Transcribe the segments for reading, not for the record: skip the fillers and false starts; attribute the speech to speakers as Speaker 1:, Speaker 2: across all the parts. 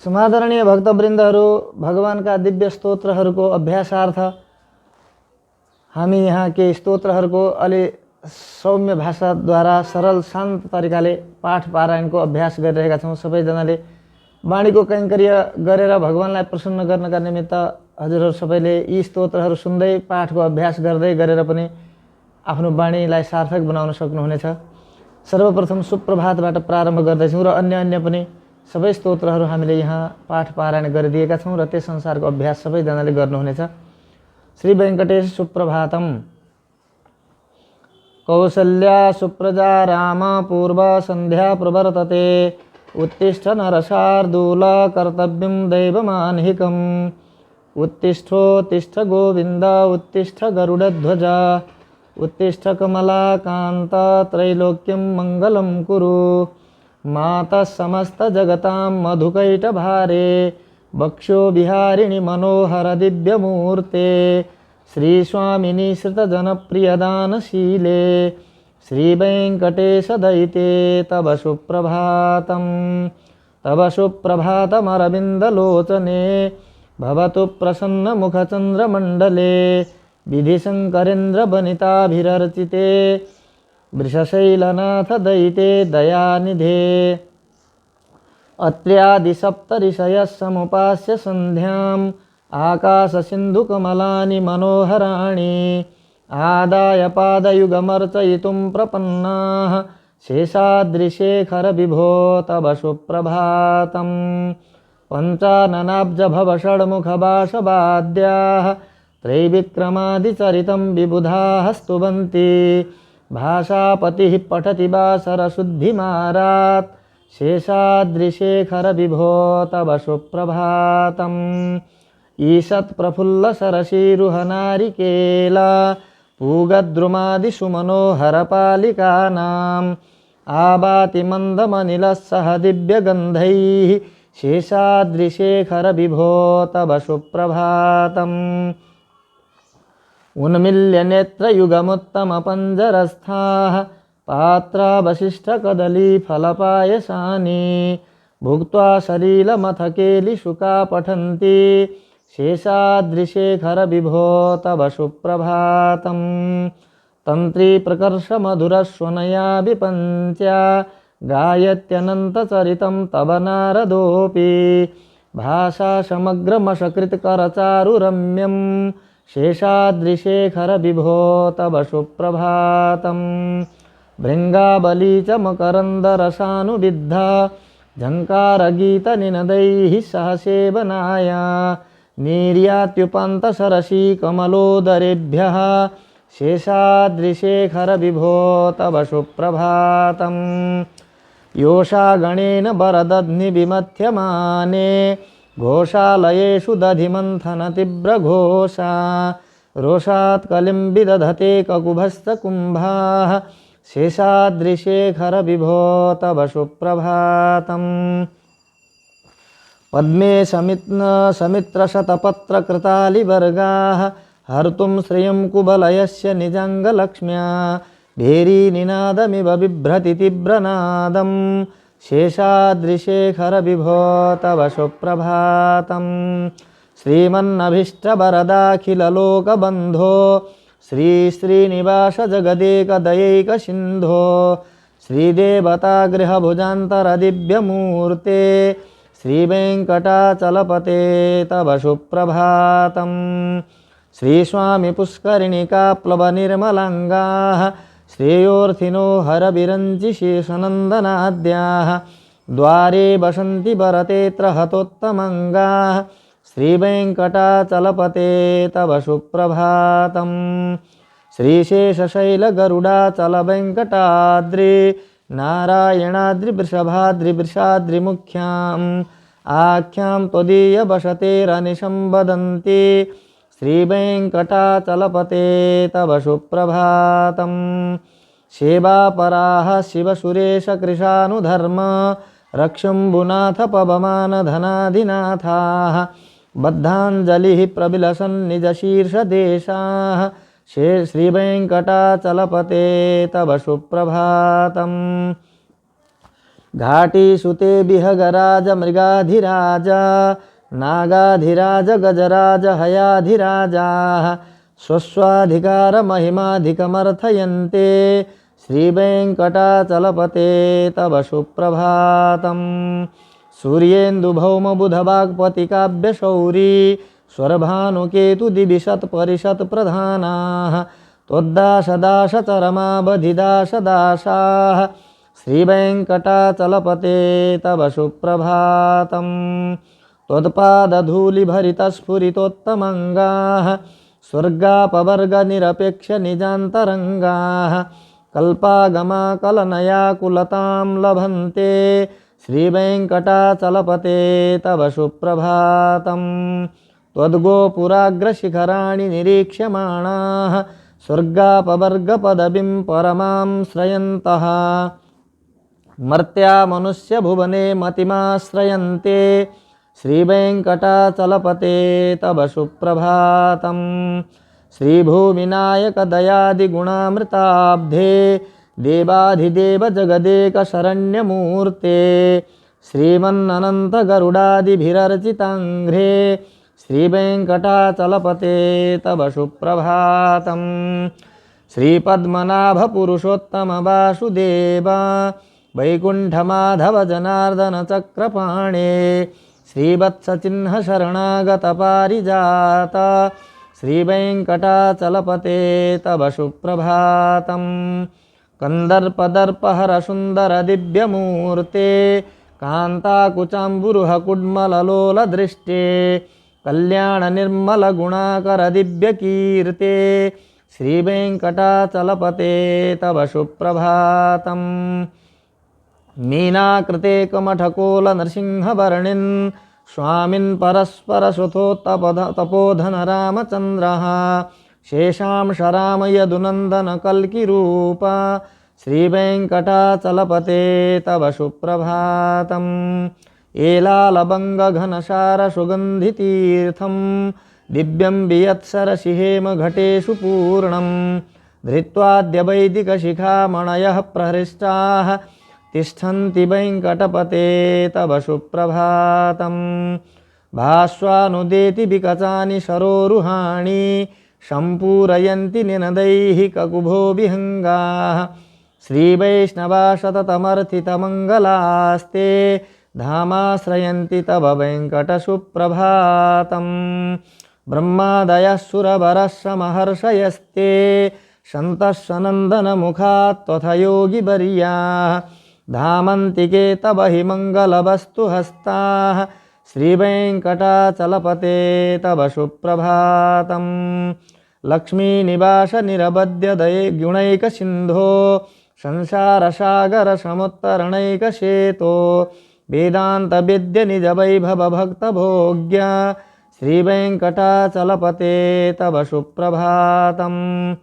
Speaker 1: समादरणीय भक्तवृन्दहरू, भगवानका दिव्य स्तोत्रहरूको अभ्यासार्थ हामी यहाँ केही स्तोत्रहरूको अलि सौम्य भाषाद्वारा सरल शान्त तरिकाले पाठ पारायणको अभ्यास गरिरहेका छौँ। सबैजनाले वाणीको कैङ्कर्य गरेर भगवानलाई प्रसन्न गर्नका निमित्त हजुरहरू सबैले यी स्तोत्रहरू सुन्दै पाठको अभ्यास गर्दै गरेर पनि आफ्नो वाणीलाई सार्थक बनाउन सक्नुहुनेछ। सर्वप्रथम सुप्रभातबाट प्रारम्भ गर्दैछौँ र अन्य पनि सबै स्तोत्रहरू हामीले यहाँ पाठ पारायण गरिदिएका छौँ र त्यस अनुसारको अभ्यास सबैजनाले गर्नुहुनेछ। श्री वेङ्कटेश सुप्रभातम। कौसल्या सुप्रजा राम पूर्व सन्ध्या प्रवर्तते उत्तिष्ठ नरशार्दूल कर्तव्यं दैवमान्हिकम् उत्तिष्ठोत्तिष्ठ गोविन्द उत्तिष्ठ गरुडध्वज उत्तिष्ठ कमलाकान्त त्रैलोक्यं मङ्गलं कुरु मातः समस्तजगतां मधुकैटभारे वक्षो विहारिणि मनोहर दिव्यमूर्ते श्रीस्वामिनि श्रितजनप्रियदानशीले श्रीवेङ्कटेशदयिते तव सुप्रभातम् तव सुप्रभातमरविन्दलोचने भवतु प्रसन्नमुखचन्द्रमण्डले विधिशङ्करेन्द्रवनिताभिरर्चिते वृषशैलनाथदयिते दयानिधे अत्र्यादिसप्तऋषयः समुपास्य सन्ध्याम् आकाशसिन्धुकमलानि मनोहराणि आदाय पादयुगमर्चयितुं प्रपन्नाः शेषाद्रिशेखरविभो तव सुप्रभातम् पञ्चाननाब्जभवषड्मुखभाषवाद्याः त्रैविक्रमादिचरितं विबुधाः स्तुवन्ति भाषापतिः पठति वासरशुद्धिमारात् शेषाद्रिशेखरविभो तव सुप्रभातम् ईषत्प्रफुल्लसरसीरुहनारिकेला पूगद्रुमादिषुमनोहरपालिकानाम् आभाति मन्दमनिलः सह दिव्यगन्धैः शेषाद्रिशेखरविभो तव सुप्रभातम् उन्मील्यनेत्रयुगमुत्तमपञ्जरस्थाः पात्रावशिष्टकदलीफलपायसानि भुक्त्वा सलीलमथकेलिशुका पठन्ति शेषाद्रिशेखरविभो तव सुप्रभातम् तन्त्रीप्रकर्षमधुरस्वनया विपञ्च्या गायत्यनन्तचरितं तव नारदोऽपि भाषासमग्रमशकृत्करचारुरम्यं शेषाद्रिशेखरविभो तव सुप्रभातम् भृङ्गाबली च मकरन्दरसानुविद्धा झङ्कारगीतनिनदैः सह सेवनाय निर्यात्युपान्तसरसी कमलोदरेभ्यः शेषाद्रिशेखरविभो तव सुप्रभातम् योषागणेन वरदध्निविमथ्यमाने घोषालयेषु दधिमन्थनतीव्रघोषा रोषात् कलिं विदधते ककुभस्तकुम्भाः शेषाद्रिशेखरविभो तव सुप्रभातम् पद्मे समित्रशतपत्रकृतालिवर्गाः हर्तुं श्रियं कुबलयस्य निजाङ्गलक्ष्म्या भेरीनिनादमिव बिभ्रति तीव्रनादं शेषाद्रिशेखरविभो तव सुप्रभातम् श्रीमन्नभीष्टवरदाखिललोकबन्धो श्रीश्रीनिवास जगदेकदयैकसिन्धो श्रीदेवतागृहभुजान्तरदिव्यमूर्ते श्रीवेङ्कटाचलपते तव सुप्रभातम् श्रीस्वामी पुष्करिणिकाप्लवनिर्मलाङ्गाः श्रेयोर्थिनो हरविरञ्चि शेषनन्दनाद्याः द्वारे वसन्ति वरतेऽत्र हतोत्तमङ्गाः श्रीवेङ्कटाचलपते तव सुप्रभातम् श्रीशेषशैलगरुडाचलवेङ्कटाद्रि नारायणाद्रिवृषभाद्रिवृषाद्रिमुख्याम् आख्यां त्वदीयवसतेरनिशं वदन्ति श्रीवेङ्कटाचलपते तव सुप्रभातम् सेवापराः शिवसुरेशकृशानुधर्म रक्षम्बुनाथ पवमानधनाधिनाथाः बद्धाञ्जलिः प्रविलसन्निजशीर्षदेशाः श्रीवेङ्कटाचलपते तव सुप्रभातम् घाटीसुते बिहगराज मृगाधिराज नागाधिराज गजराज हयाधिराजाः स्वस्वाधिकारमहिमाधिकमर्थयन्ते श्रीवेङ्कटाचलपते तव सुप्रभातम्। सूर्येन्दुभौमबुधवाग्पतिकाव्यशौरी स्वरभानुकेतुदिविशत्परिषत्प्रधानाः त्वद्दाशदाशचरमावधिदाशदाशाः श्रीवेङ्कटाचलपते तव सुप्रभातम्। त्वत्पादधूलिभरितस्फुरितोत्तमङ्गाः स्वर्गापवर्गनिरपेक्षनिजान्तरङ्गाः कल्पागमाकलनयाकुलतां लभन्ते श्रीवेङ्कटाचलपते तव सुप्रभातम्। त्वद्गोपुराग्रशिखराणि निरीक्ष्यमाणाः स्वर्गापवर्गपदवीं परमां श्रयन्तः मर्त्या मनुष्यभुवने मतिमाश्रयन्ते श्रीवेङ्कटाचलपते तव सुप्रभातम्। श्रीभूमिनायकदयादिगुणामृताब्धे देवाधिदेव जगदेकशरण्यमूर्ते श्रीमन्ननन्तगरुडादिभिरर्चिताङ्घ्रे श्रीवेङ्कटाचलपते तव सुप्रभातम्। श्रीपद्मनाभपुरुषोत्तमवासुदेव वैकुण्ठमाधव जनार्दन चक्रपाणे श्रीवत्सचिह्नशरणागतपारिजात श्रीवेङ्कटाचलपते तव सुप्रभातम्। कन्दर्पदर्पहरसुन्दरदिव्यमूर्ते कान्ताकुचाम्बुरुहकुड्मललोलदृष्टे कल्याणनिर्मलगुणाकरदिव्यकीर्ते श्रीवेङ्कटाचलपते तव सुप्रभातम्। मीनाकृते कमठकोलनृसिंहवर्णिन् स्वामिन् परस्परसुतोत्तपोधनरामचन्द्रः शेषांश राम यदुनन्दनकल्किरूप श्रीवेङ्कटाचलपते तव सुप्रभातम्। एलालबङ्गघनसारसुगन्धितीर्थं दिव्यं वियत्सरसिहेमघटेषु पूर्णं धृत्वाद्यवैदिकशिखामणयः प्रहृष्टाः तिष्ठन्ति वेङ्कटपते तव सुप्रभातम्। भास्वानुदेति विकचानि सरोरुहाणि सम्पूरयन्ति निनदैः ककुभो विहङ्गाः श्रीवैष्णवा सततमर्थितमङ्गलास्ते धामाश्रयन्ति तव वेङ्कटसुप्रभातम्। ब्रह्मादयः सुरवरः समहर्षयस्ते सन्तः सनन्दनमुखात् त्वथ योगिवर्याः धामन्तिके तव हि मङ्गलवस्तुहस्ताः श्रीवेङ्कटाचलपते तव सुप्रभातम्। लक्ष्मीनिवासनिरवध्यदये गुणैकसिन्धो संसारसागरसमुत्तरणैकसेतो वेदान्तविद्यनिजवैभवभक्तभोग्य श्रीवेङ्कटाचलपते तव सुप्रभातम्।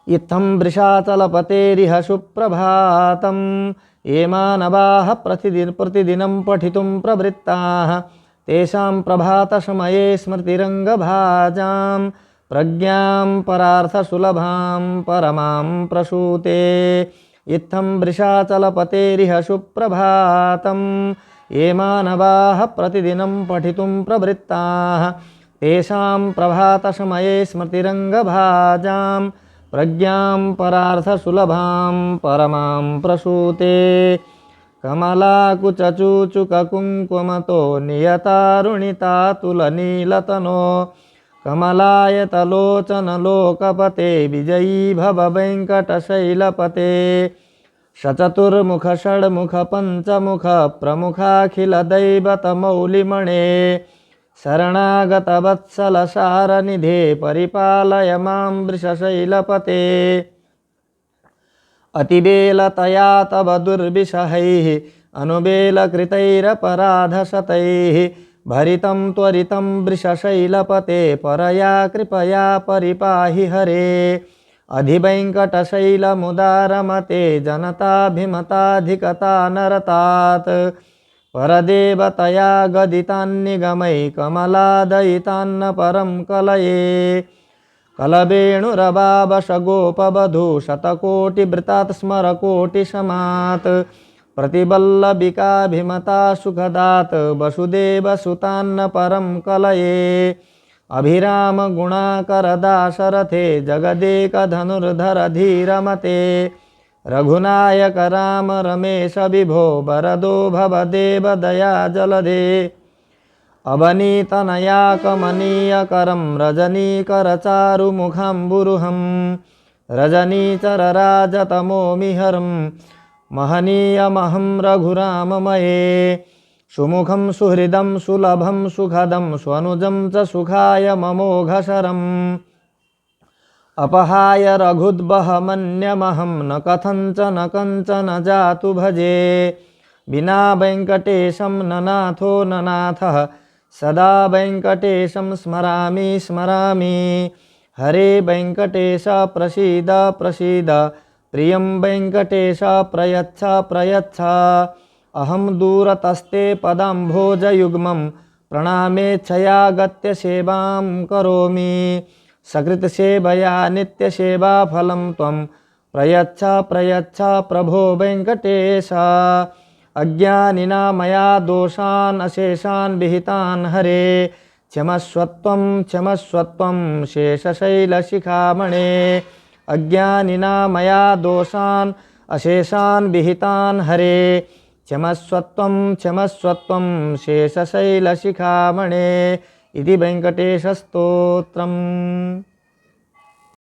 Speaker 1: इत्थं वृषाचलपतेरिह सुप्रभातम्। ये मानवाः प्रतिदिनं पठितुं प्रवृत्ताः तेषां प्रभातसमये स्मृतिरङ्गभाजां प्रज्ञां परार्थसुलभां परमां प्रसूते। इत्थं वृषाचलपतेरिह सुप्रभातम्। ये मानवाः प्रतिदिनं पठितुं प्रवृत्ताः तेषां प्रभातसमये स्मृतिरङ्गभाजां प्रज्ञां परार्थसुलभां परमां प्रसूते। कमलाकुचूचुककुङ्कुमतो नियतारुणितातुलनीलतनो कमलायतलोचनलोकपते विजयी भव वेङ्कटशैलपते। सचतुर्मुख षड्मुख पञ्चमुख प्रमुखाखिलदैवतमौलिमणे शरणागतवत्सलसारनिधे परिपालय मां वृषशैलपते। अतिबेलतया तव दुर्विषहैः अनुबेलकृतैरपराधशतैः भरितं त्वरितं वृषशैलपते परया कृपया परिपाहि हरे। अधिवेङ्कटशैलमुदारमते जनताभिमताधिकता नरतात् परदेवतया गदितान्निगमै कमलादयितान्न परं कलये। कलवेणुरवावश गोपवधू शतकोटिवृतात् स्मरकोटिशमात् प्रतिबल्लभिकाभिमता सुखदात् वसुदेवसुतान्न परं कलये अभिराम गुणाकर दाशरथे जगदेकधनुर्धर धीरमते रघुनायक राम रमेश विभो वरदो भवदेव दया जलधे अवनीतनया कमनीयकरं रजनीकरचारुमुखाम्बुरुहं रजनीचरराजतमोमिहरं महनीयमहं रघुराममये सुमुखं सुहृदं सुलभं सुखदं स्वनुजं च सुखाय ममोघशरम् अपहाय रघुद्वहमन्यमहं न कथञ्चन कञ्चन जातु भजे विना वेङ्कटेशं न नाथो न नाथः सदा वेङ्कटेशं स्मरामि स्मरामि हरे वेङ्कटेश प्रसीद प्रसीद प्रियं वेङ्कटेश प्रयच्छ प्रयच्छ अहं दूरतस्ते पदाम्भोजयुग्मं प्रणामेच्छयागत्य सेवां करोमि सकृत्सेवया नित्यसेवाफलं त्वं प्रयच्छ प्रयच्छ प्रभो वेङ्कटेश अज्ञानिना मया दोषान् अशेषान् विहितान् हरे क्षमस्वत्वं क्षमस्वत्वं शेषशैलशिखामणे अज्ञानिना मया दोषान् अशेषान् विहितान् हरे क्षमस्वत्वं क्षमस्वत्वं शेषशैलशिखामणे इति वेङ्कटेशस्तोत्रम्।